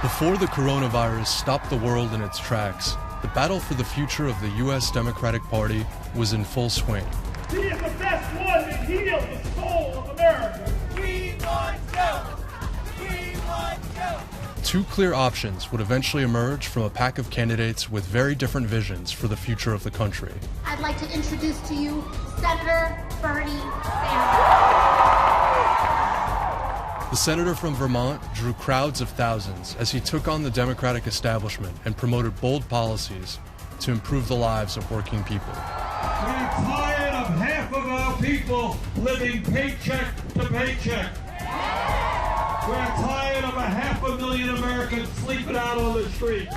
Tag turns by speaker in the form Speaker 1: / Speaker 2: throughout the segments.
Speaker 1: Before the coronavirus stopped the world in its tracks, the battle for the future of the U.S. Democratic Party was in full swing.
Speaker 2: He is the best one that healed the soul of America. We want you! We want you!
Speaker 1: Two clear options would eventually emerge from a pack of candidates with very different visions for the future of the country.
Speaker 3: I'd like to introduce to you Senator Bernie Sanders.
Speaker 1: The senator from Vermont drew crowds of thousands as he took on the Democratic establishment and promoted bold policies to improve the lives of working people.
Speaker 2: We're tired of half of our people living paycheck to paycheck. We're tired of 500,000 Americans sleeping out on the street.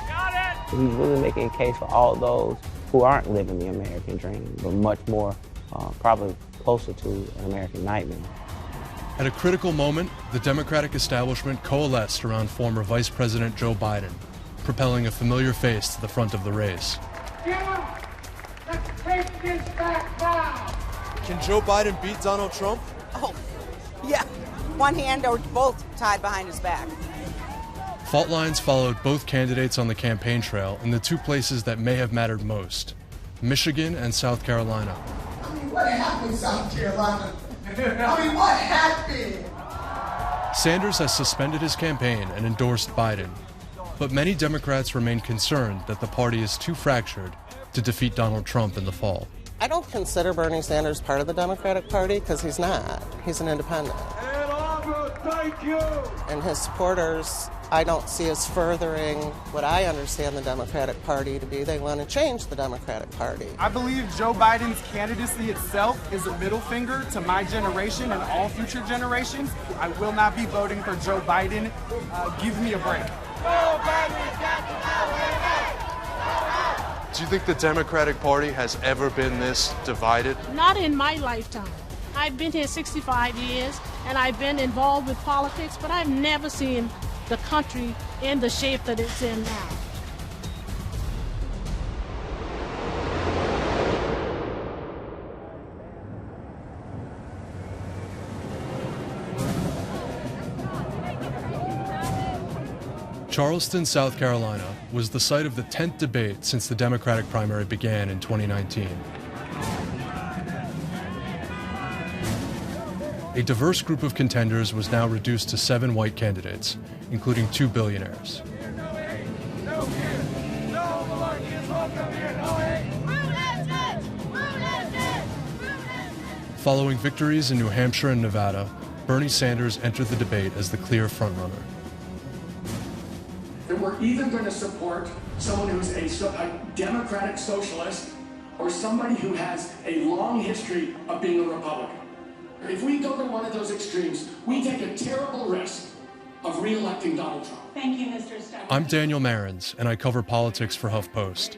Speaker 4: He's really making a case for all those who aren't living the American dream, but much more probably closer to an American nightmare.
Speaker 1: At a critical moment, the Democratic establishment coalesced around former Vice President Joe Biden, propelling a familiar face to the front of the race.
Speaker 2: Let's take this back now.
Speaker 1: Can Joe Biden beat Donald Trump?
Speaker 5: Oh, yeah. One hand or both tied behind his back.
Speaker 1: Fault lines followed both candidates on the campaign trail in the two places that may have mattered most, Michigan and South Carolina.
Speaker 6: I mean, what happened in South Carolina? I mean, what happened?
Speaker 1: Sanders has suspended his campaign and endorsed Biden, but many Democrats remain concerned that the party is too fractured to defeat Donald Trump in the fall.
Speaker 5: I don't consider Bernie Sanders part of the Democratic Party because he's not. He's an independent.
Speaker 2: And August, thank you.
Speaker 5: And his supporters, I don't see as furthering what I understand the Democratic Party to be. They want to change the Democratic Party.
Speaker 7: I believe Joe Biden's candidacy itself is a middle finger to my generation and all future generations. I will not be voting for Joe Biden. Give me a break.
Speaker 2: Joe Biden's got the power.
Speaker 1: Do you think the Democratic Party has ever been this divided?
Speaker 8: Not in my lifetime. I've been here 65 years, and I've been involved with politics, but I've never seen the country in the shape that it's in now.
Speaker 1: Charleston, South Carolina, was the site of the 10th debate since the Democratic primary began in 2019. A diverse group of contenders was now reduced to 7 white candidates, including 2 billionaires. Following victories in New Hampshire and Nevada, Bernie Sanders entered the debate as the clear frontrunner.
Speaker 9: That we're either going to support someone who's a Democratic socialist or somebody who has a long history of being a Republican. If we go to one of those extremes, we take a terrible risk of re-electing Donald Trump.
Speaker 10: Thank you, Mr. Stein.
Speaker 1: I'm Daniel Marins, and I cover politics for HuffPost.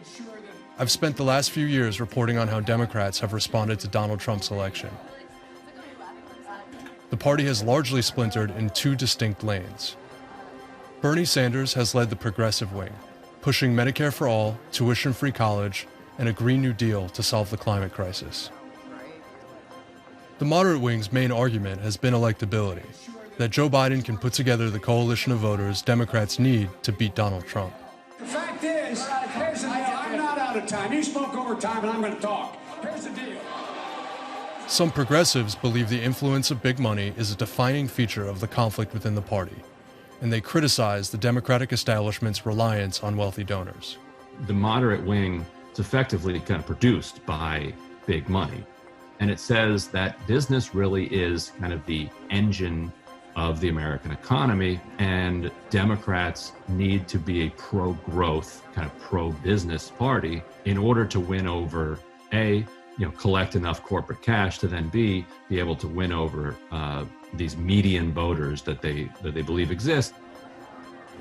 Speaker 1: I've spent the last few years reporting on how Democrats have responded to Donald Trump's election. The party has largely splintered in 2 distinct lanes. Bernie Sanders has led the progressive wing, pushing Medicare for all, tuition-free college, and a Green New Deal to solve the climate crisis. The moderate wing's main argument has been electability, that Joe Biden can put together the coalition of voters Democrats need to beat Donald Trump.
Speaker 9: The fact is, I'm not out of time. You spoke over time, and I'm going to talk. Here's the deal.
Speaker 1: Some progressives believe the influence of big money is a defining feature of the conflict within the party, and they criticize the Democratic establishment's reliance on wealthy donors.
Speaker 11: The moderate wing is effectively kind of produced by big money. And it says that business really is kind of the engine of the American economy, and Democrats need to be a pro-growth, kind of pro-business party in order to win over, A, collect enough corporate cash to then be able to win over these median voters that they believe exist.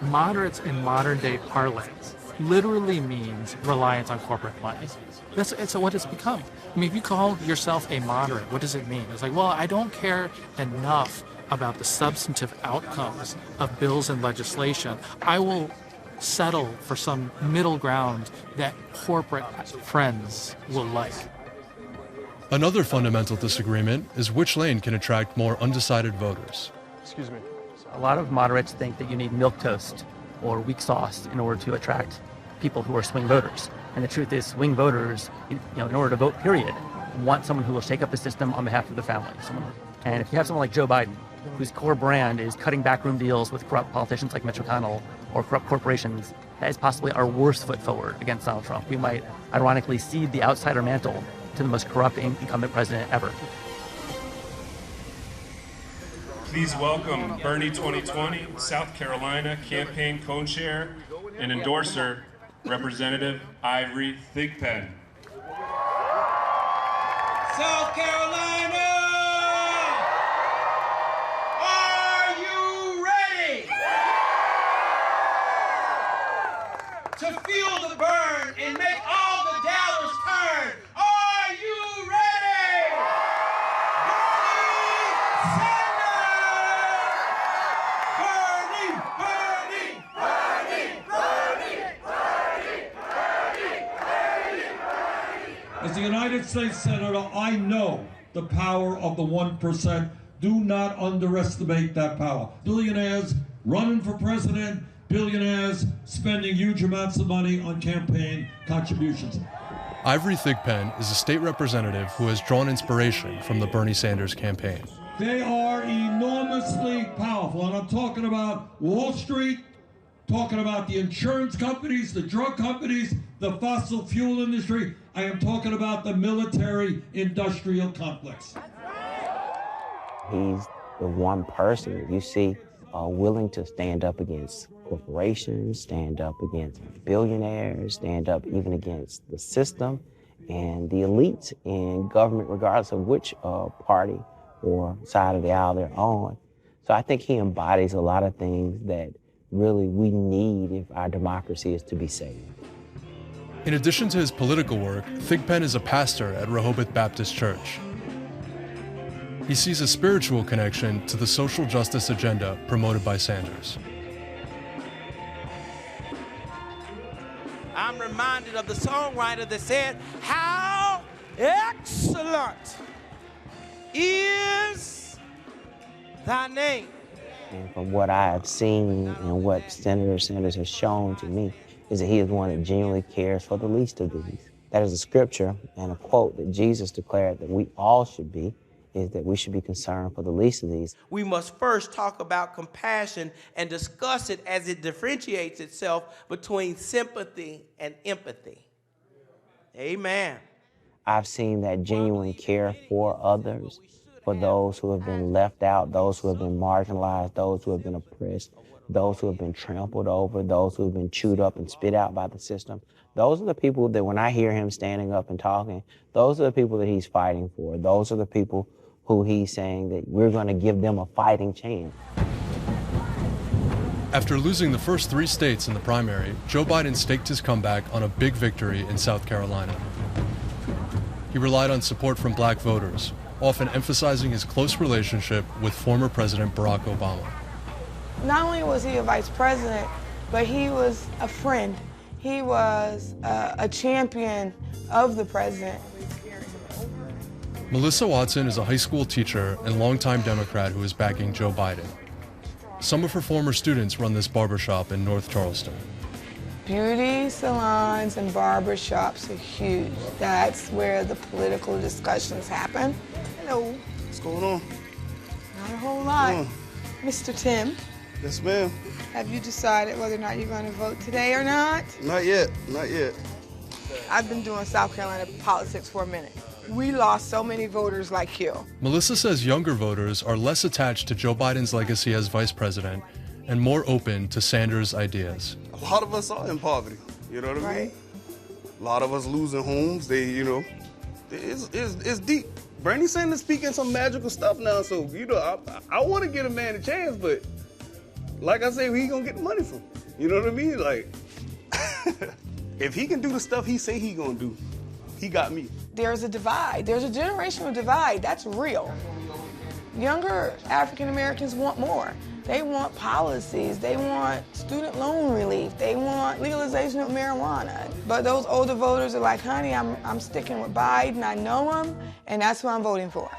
Speaker 7: Moderates in modern day parlance literally means reliance on corporate money. It's what it's become. I mean, if you call yourself a moderate, what does it mean? It's like, well, I don't care enough about the substantive outcomes of bills and legislation. I will settle for some middle ground that corporate friends will like.
Speaker 1: Another fundamental disagreement is which lane can attract more undecided voters.
Speaker 12: Excuse me. A lot of moderates think that you need milquetoast
Speaker 7: or weak sauce in order to attract people who are swing voters. And the truth is, swing voters, in order to vote, period, want someone who will shake up the system on behalf of the family. And if you have someone like Joe Biden, whose core brand is cutting backroom deals with corrupt politicians like Mitch McConnell or corrupt corporations, that is possibly our worst foot forward against Donald Trump. We might, ironically, cede the outsider mantle to the most corrupt incumbent president ever.
Speaker 10: Please welcome Bernie 2020, South Carolina Campaign Co-Chair and Endorser, Representative Ivory Thigpen.
Speaker 2: South Carolina! Are you ready to feel the burn and make all the dollars turn? Are you ready? As the United States Senator, I know the power of the 1%. Do not underestimate that power. Billionaires running for president, billionaires spending huge amounts of money on campaign contributions.
Speaker 1: Ivory Thigpen is a state representative who has drawn inspiration from the Bernie Sanders campaign.
Speaker 2: They are enormously powerful, and I'm talking about Wall Street, talking about the insurance companies, the drug companies, the fossil fuel industry. I am talking about the military-industrial complex.
Speaker 4: He's the one person that you see willing to stand up against corporations, stand up against billionaires, stand up even against the system and the elites in government, regardless of which party or side of the aisle they're on. So I think he embodies a lot of things that really we need if our democracy is to be saved.
Speaker 1: In addition to his political work, Thigpen is a pastor at Rehoboth Baptist Church. He sees a spiritual connection to the social justice agenda promoted by Sanders.
Speaker 12: I'm reminded of the songwriter that said, "How excellent is thy name."
Speaker 4: And from what I have seen and what Senator Sanders has shown to me is that he is one that genuinely cares for the least of these. That is a scripture and a quote that Jesus declared that we all should be, is that we should be concerned for the least of these.
Speaker 12: We must first talk about compassion and discuss it as it differentiates itself between sympathy and empathy. Amen.
Speaker 4: I've seen that genuine care for others, for those who have been left out, those who have been marginalized, those who have been oppressed, those who have been trampled over, those who have been chewed up and spit out by the system. Those are the people that when I hear him standing up and talking, those are the people that he's fighting for. Those are the people who he's saying that we're going to give them a fighting chance.
Speaker 1: After losing the first 3 states in the primary, Joe Biden staked his comeback on a big victory in South Carolina. He relied on support from black voters, often emphasizing his close relationship with former President Barack Obama.
Speaker 13: Not only was he a vice president, but he was a friend. He was a champion of the president.
Speaker 1: Melissa Watson is a high school teacher and longtime Democrat who is backing Joe Biden. Some of her former students run this barbershop in North Charleston.
Speaker 13: Beauty salons and barbershops are huge. That's where the political discussions happen. Hello.
Speaker 14: What's going on?
Speaker 13: Not a whole lot. Mr. Tim.
Speaker 14: Yes, ma'am.
Speaker 13: Have you decided whether or not you're going to vote today or not?
Speaker 14: Not yet, not yet.
Speaker 13: I've been doing South Carolina politics for a minute. We lost so many voters like you.
Speaker 1: Melissa says younger voters are less attached to Joe Biden's legacy as vice president and more open to Sanders' ideas.
Speaker 14: A lot of us are in poverty, you know what I mean? A lot of us losing homes, it's deep. Bernie Sanders speaking some magical stuff now, so, I want to give a man a chance, but like I say, he gonna get the money from, you know what I mean? Like, if he can do the stuff he say he gonna do, he got me.
Speaker 13: There's a divide. There's a generational divide. That's real. Younger African Americans want more. They want policies. They want student loan relief. They want legalization of marijuana. But those older voters are like, honey, I'm sticking with Biden. I know him, and that's who I'm voting for.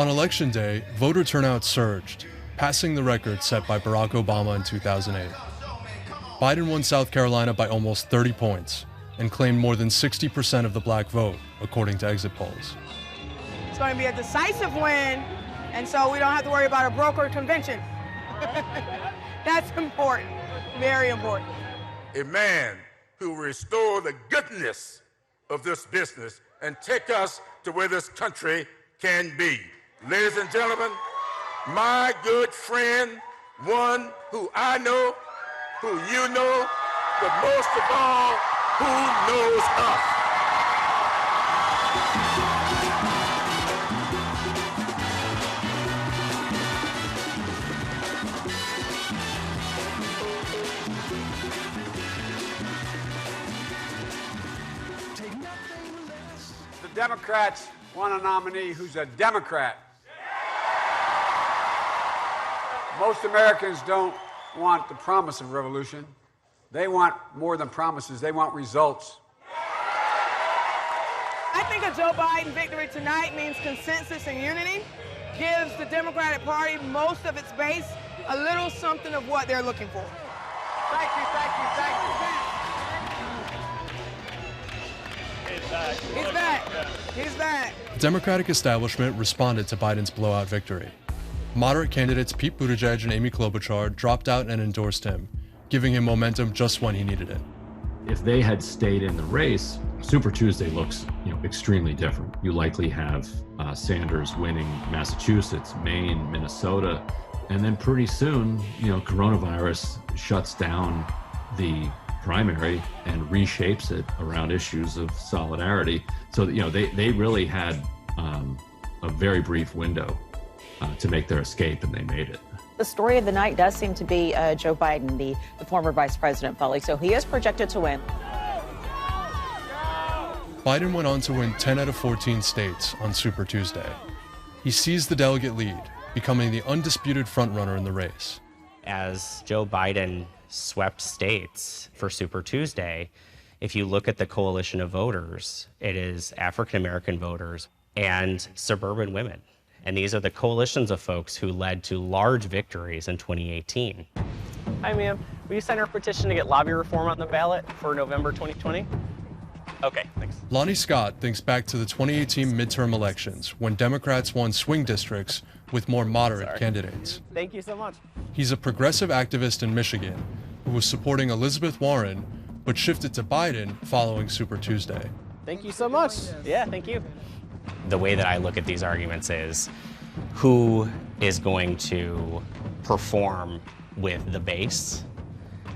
Speaker 1: On Election Day, voter turnout surged, passing the record set by Barack Obama in 2008. Biden won South Carolina by almost 30 points and claimed more than 60% of the black vote, according to exit polls.
Speaker 13: It's going to be a decisive win, and so we don't have to worry about a brokered convention. That's important, very important.
Speaker 15: A man who will restore the goodness of this business and take us to where this country can be. Ladies and gentlemen, my good friend, one who I know, who you know, but most of all, who knows us.
Speaker 16: The Democrats want a nominee who's a Democrat. Most Americans don't want the promise of revolution. They want more than promises. They want results.
Speaker 13: I think a Joe Biden victory tonight means consensus and unity, gives the Democratic Party, most of its base, a little something of what they're looking for.
Speaker 16: Thank you, thank you, thank you.
Speaker 13: He's back. He's back.
Speaker 1: The Democratic establishment responded to Biden's blowout victory. Moderate candidates Pete Buttigieg and Amy Klobuchar dropped out and endorsed him, giving him momentum just when he needed it.
Speaker 11: If they had stayed in the race, Super Tuesday looks, extremely different. You likely have Sanders winning Massachusetts, Maine, Minnesota, and then pretty soon, coronavirus shuts down the primary and reshapes it around issues of solidarity. So, they really had a very brief window to make their escape, and they made it.
Speaker 17: The story of the night does seem to be Joe Biden, the former vice president, Foley. So he is projected to win.
Speaker 1: Biden went on to win 10 out of 14 states on Super Tuesday. He seized the delegate lead, becoming the undisputed frontrunner in the race.
Speaker 18: As Joe Biden swept states for Super Tuesday, if you look at the coalition of voters, it is African-American voters and suburban women. And these are the coalitions of folks who led to large victories in 2018.
Speaker 19: Hi, ma'am. Will you sign our petition to get lobby reform on the ballot for November 2020? Okay, thanks.
Speaker 1: Lonnie Scott thinks back to the 2018 midterm elections when Democrats won swing districts with more moderate candidates.
Speaker 19: Thank you so much.
Speaker 1: He's a progressive activist in Michigan who was supporting Elizabeth Warren but shifted to Biden following Super Tuesday.
Speaker 19: Thank you so much. Yeah, thank you.
Speaker 18: The way that I look at these arguments is who is going to perform with the base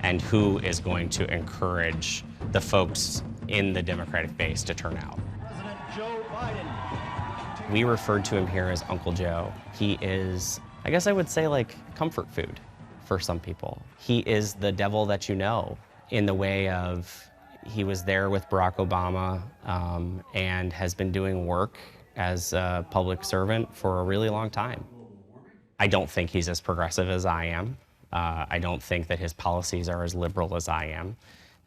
Speaker 18: and who is going to encourage the folks in the Democratic base to turn out.
Speaker 20: President Joe Biden.
Speaker 18: We referred to him here as Uncle Joe. He is, I guess I would say, like comfort food for some people. He is the devil that you know, in the way of he was there with Barack Obama and has been doing work as a public servant for a really long time. I don't think he's as progressive as I am. I don't think that his policies are as liberal as I am.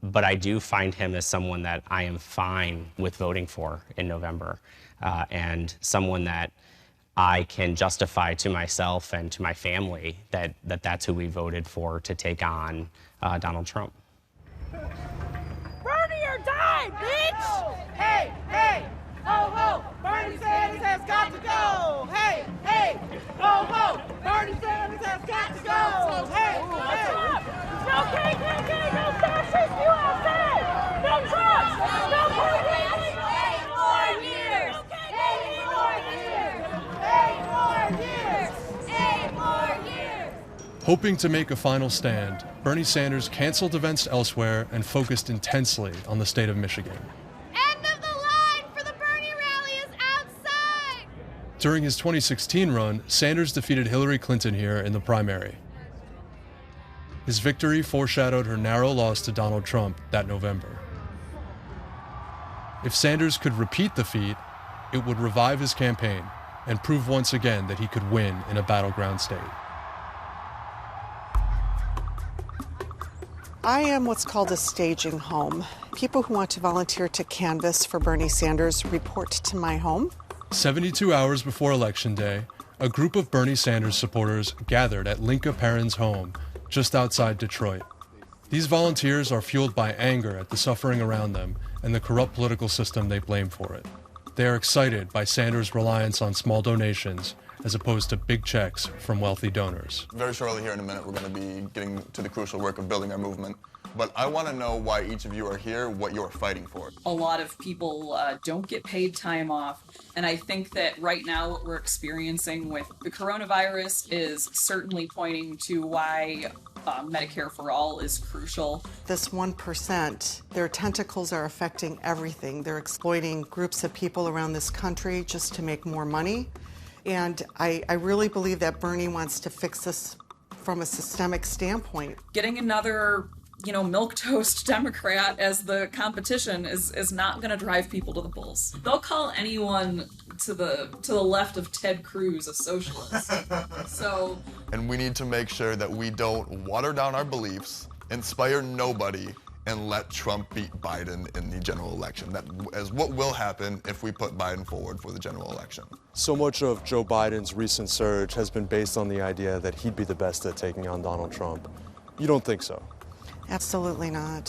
Speaker 18: But I do find him as someone that I am fine with voting for in November, and someone that I can justify to myself and to my family that that's who we voted for to take on Donald Trump.
Speaker 21: Bernie or die, bitch! Hey, hey, oh ho, Bernie Sanders has got to go! Hey, hey, oh ho, Bernie Sanders has got to go! Hey, hey, no KKK, no fascist USA! No drugs, no police! 8 more years! 8 more years! 8 more years! 8 more years!
Speaker 1: Hoping to make a final stand, Bernie Sanders canceled events elsewhere and focused intensely on the state of Michigan.
Speaker 21: End of the line for the Bernie rally is outside!
Speaker 1: During his 2016 run, Sanders defeated Hillary Clinton here in the primary. His victory foreshadowed her narrow loss to Donald Trump that November. If Sanders could repeat the feat, it would revive his campaign and prove once again that he could win in a battleground state.
Speaker 22: I am what's called a staging home. People who want to volunteer to canvass for Bernie Sanders report to my home.
Speaker 1: 72 hours before Election Day, a group of Bernie Sanders supporters gathered at Linka Perrin's home just outside Detroit. These volunteers are fueled by anger at the suffering around them and the corrupt political system they blame for it. They are excited by Sanders' reliance on small donations as opposed to big checks from wealthy donors.
Speaker 3: Very shortly here in a minute, we're going to be getting to the crucial work of building our movement. But I want to know why each of you are here, what you are fighting for.
Speaker 6: A lot of people don't get paid time off, and I think that right now what we're experiencing with the coronavirus is certainly pointing to why Medicare for all is crucial.
Speaker 13: This 1%, their tentacles are affecting everything. They're exploiting groups of people around this country just to make more money. And I really believe that Bernie wants to fix this from a systemic standpoint.
Speaker 6: Getting another milquetoast Democrat as the competition is not going to drive people to the polls. They'll call anyone to the left of Ted Cruz a socialist.
Speaker 3: And we need to make sure that we don't water down our beliefs, inspire nobody, and let Trump beat Biden in the general election. That is what will happen if we put Biden forward for the general election.
Speaker 1: So much of Joe Biden's recent surge has been based on the idea that he'd be the best at taking on Donald Trump. You don't think so?
Speaker 13: Absolutely not.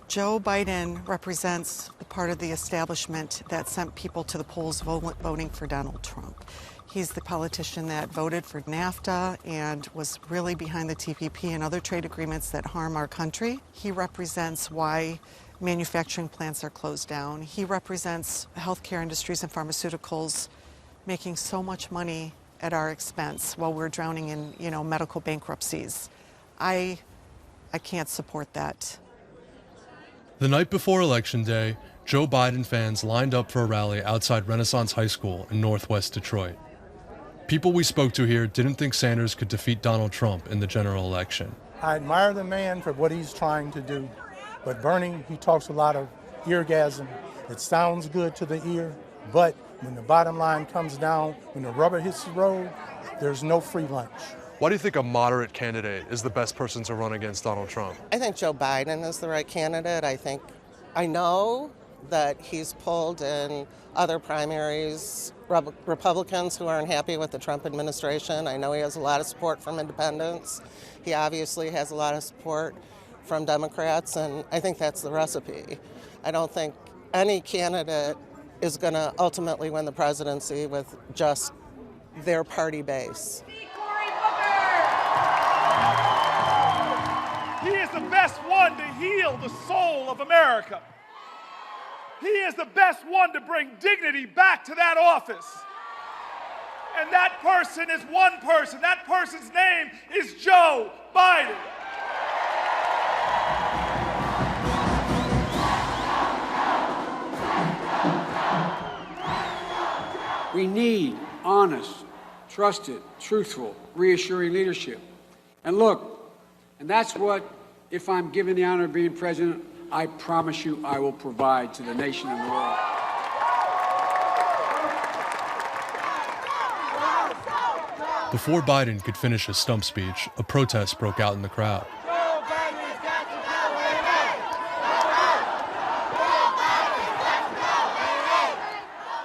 Speaker 13: Joe Biden represents part of the establishment that sent people to the polls voting for Donald Trump. He's the politician that voted for NAFTA and was really behind the TPP and other trade agreements that harm our country. He represents why manufacturing plants are closed down. He represents healthcare industries and pharmaceuticals making so much money at our expense while we're drowning in, medical bankruptcies. I can't support that.
Speaker 1: The night before Election Day, Joe Biden fans lined up for a rally outside Renaissance High School in northwest Detroit. People we spoke to here didn't think Sanders could defeat Donald Trump in the general election.
Speaker 23: I admire the man for what he's trying to do, but Bernie, he talks a lot of eargasm. It sounds good to the ear, but when the bottom line comes down, when the rubber hits the road, there's no free lunch.
Speaker 1: Why do you think a moderate candidate is the best person to run against Donald Trump?
Speaker 5: I think Joe Biden is the right candidate. I know that he's pulled in other primaries Republicans who aren't happy with the Trump administration. I know he has a lot of support from independents. He obviously has a lot of support from Democrats, and I think that's the recipe. I don't think any candidate is going to ultimately win the presidency with just their party base.
Speaker 24: He is the best one to heal the soul of America. He is the best one to bring dignity back to that office. And that person is one person. That person's name is Joe Biden.
Speaker 16: We need honest, trusted, truthful, reassuring leadership. And look, and that's what, if I'm given the honor of being president, I promise you I will provide to the nation and the world.
Speaker 1: Before Biden could finish his stump speech, a protest broke out in the crowd.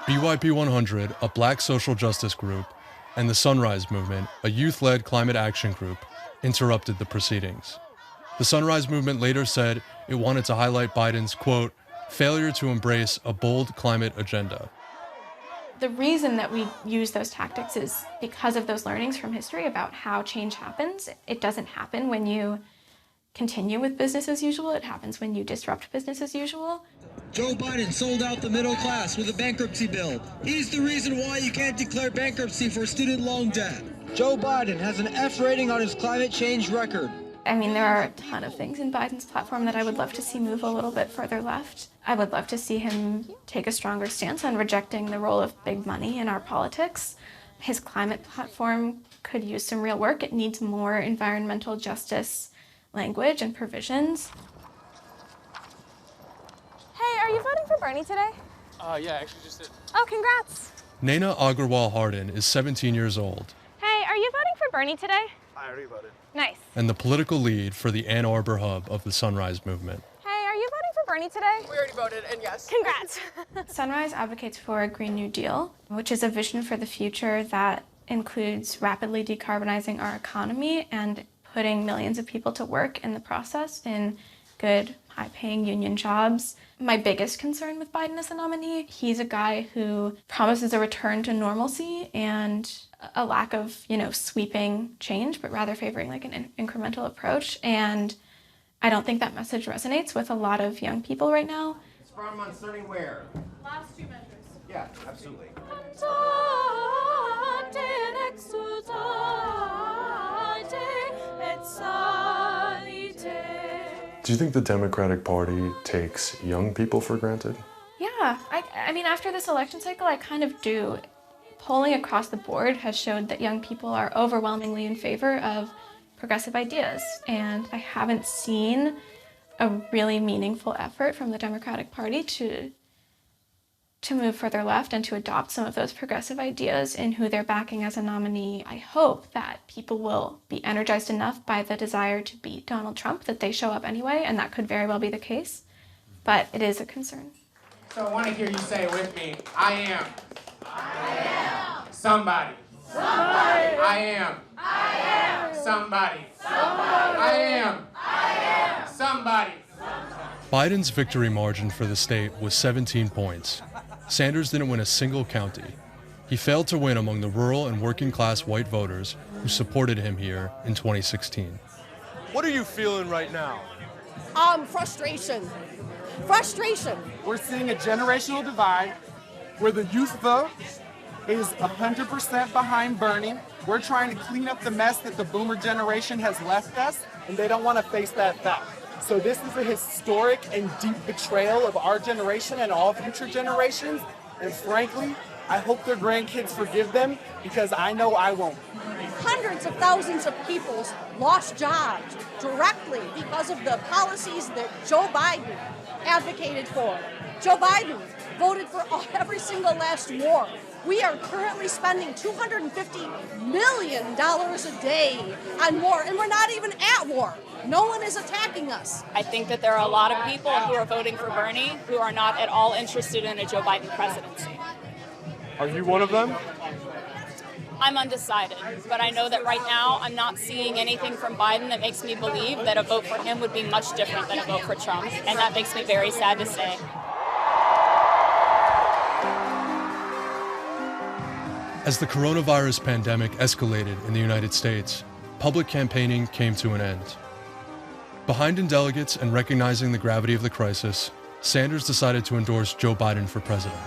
Speaker 1: BYP 100, a black social justice group, and the Sunrise Movement, a youth-led climate action group, interrupted the proceedings. The Sunrise Movement later said it wanted to highlight Biden's, quote, failure to embrace a bold climate agenda.
Speaker 25: The reason that we use those tactics is because of those learnings from history about how change happens. It doesn't happen when you continue with business as usual. It happens when you disrupt business as usual.
Speaker 26: Joe Biden sold out the middle class with a bankruptcy bill. He's the reason why you can't declare bankruptcy for student loan debt. Joe Biden has an F rating on his climate change record.
Speaker 25: I mean, there are a ton of things in Biden's platform that I would love to see move a little bit further left. I would love to see him take a stronger stance on rejecting the role of big money in our politics. His climate platform could use some real work. It needs more environmental justice language and provisions.
Speaker 27: Hey, are you voting for Bernie today?
Speaker 7: Yeah, actually just did.
Speaker 27: Oh, congrats.
Speaker 1: Naina Agarwal Hardin is 17 years old
Speaker 27: Hey, are you voting for Bernie today?
Speaker 28: I already voted.
Speaker 27: Nice.
Speaker 1: and the political lead for the Ann Arbor hub of the Sunrise Movement.
Speaker 27: Hey, are you voting for for Bernie today?
Speaker 2: We already voted, and yes.
Speaker 27: Congrats.
Speaker 25: Sunrise advocates for a Green New Deal, which is a vision for the future that includes rapidly decarbonizing our economy and putting millions of people to work in the process in good, high-paying union jobs. My biggest concern with Biden as a nominee, he's a guy who promises a return to normalcy and a lack of, sweeping change, but rather favoring like an incremental approach. And I don't think that message resonates with a lot of young people right now.
Speaker 4: It's from Uncertain where?
Speaker 27: Last two measures.
Speaker 4: Yeah, absolutely.
Speaker 1: Do you think the Democratic Party takes young people for granted?
Speaker 25: Yeah, I mean, after this election cycle, I kind of do. Polling across the board has showed that young people are overwhelmingly in favor of progressive ideas, and I haven't seen a really meaningful effort from the Democratic Party to move further left and to adopt some of those progressive ideas in who they're backing as a nominee. I hope that people will be energized enough by the desire to beat Donald Trump that they show up anyway, and that could very well be the case, but it is a concern.
Speaker 4: So I want to hear you say it with me. I am. I am. Somebody. Somebody. I am. I am. Somebody. Somebody. I am. I am. Somebody.
Speaker 1: Biden's victory margin for the state was 17 points. Sanders didn't win a single county. He failed to win among the rural and working-class white voters who supported him here in 2016.
Speaker 8: What are you feeling right now?
Speaker 2: Frustration. Frustration.
Speaker 9: We're seeing a generational divide where the youth vote is 100% behind Bernie. We're trying to clean up the mess that the boomer generation has left us, and they don't want to face that fact. So this is a historic and deep betrayal of our generation and all future generations. And frankly, I hope their grandkids forgive them, because I know I won't.
Speaker 2: Hundreds of thousands of people lost jobs directly because of the policies that Joe Biden advocated for. Joe Biden voted for every single last war. We are currently spending $250 million a day on war, and we're not even at war. No one is attacking us.
Speaker 10: I think that there are a lot of people who are voting for Bernie who are not at all interested in a Joe Biden presidency.
Speaker 8: Are you one of them?
Speaker 10: I'm undecided, but I know that right now I'm not seeing anything from Biden that makes me believe that a vote for him would be much different than a vote for Trump, and that makes me very sad to say.
Speaker 1: As the coronavirus pandemic escalated in the United States, public campaigning came to an end. Behind in delegates and recognizing the gravity of the crisis, Sanders decided to endorse Joe Biden for president.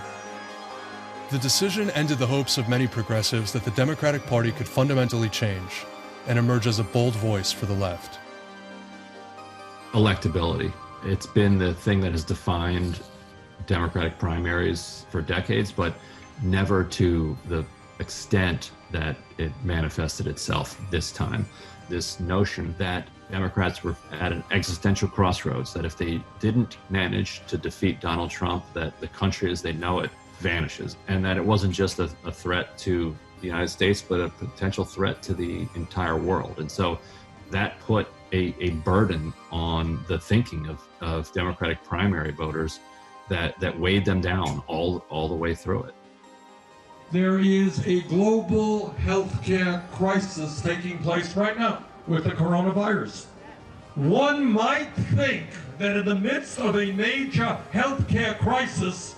Speaker 1: The decision ended the hopes of many progressives that the Democratic Party could fundamentally change and emerge as a bold voice for the left.
Speaker 11: Electability. It's been the thing that has defined Democratic primaries for decades, but never to the extent that it manifested itself this time. This notion that Democrats were at an existential crossroads, that if they didn't manage to defeat Donald Trump, that the country as they know it vanishes, and that it wasn't just a threat to the United States, but a potential threat to the entire world. And so that put a burden on the thinking of Democratic primary voters that weighed them down all the way through it.
Speaker 12: There is a global healthcare crisis taking place right now with the coronavirus. One might think that in the midst of a major healthcare crisis,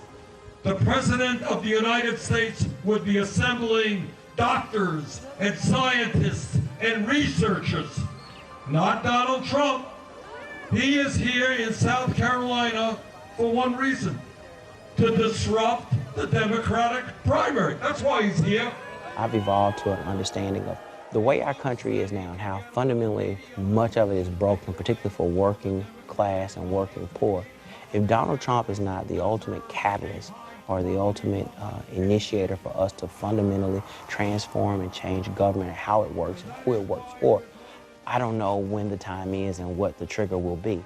Speaker 12: the President of the United States would be assembling doctors and scientists and researchers. Not Donald Trump. He is here in South Carolina for one reason: to disrupt the Democratic primary. That's why he's here.
Speaker 14: I've evolved to an understanding of the way our country is now and how fundamentally much of it is broken, particularly for working class and working poor. If Donald Trump is not the ultimate catalyst or the ultimate initiator for us to fundamentally transform and change government and how it works and who it works for, I don't know when the time is and what the trigger will be.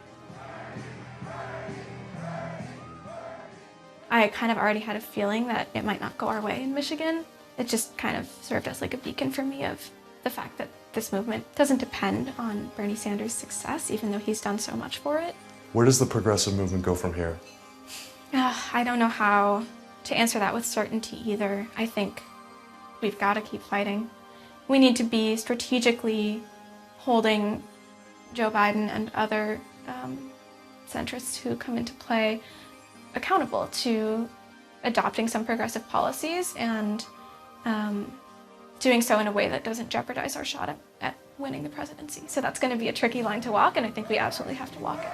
Speaker 25: I kind of already had a feeling that it might not go our way in Michigan. It just kind of served as like a beacon for me of the fact that this movement doesn't depend on Bernie Sanders' success, even though he's done so much for it.
Speaker 1: Where does the progressive movement go from here?
Speaker 25: I don't know how to answer that with certainty either. I think we've got to keep fighting. We need to be strategically holding Joe Biden and other centrists who come into play accountable to adopting some progressive policies and doing so in a way that doesn't jeopardize our shot at winning the presidency. So that's going to be a tricky line to walk, and I think we absolutely have to walk it.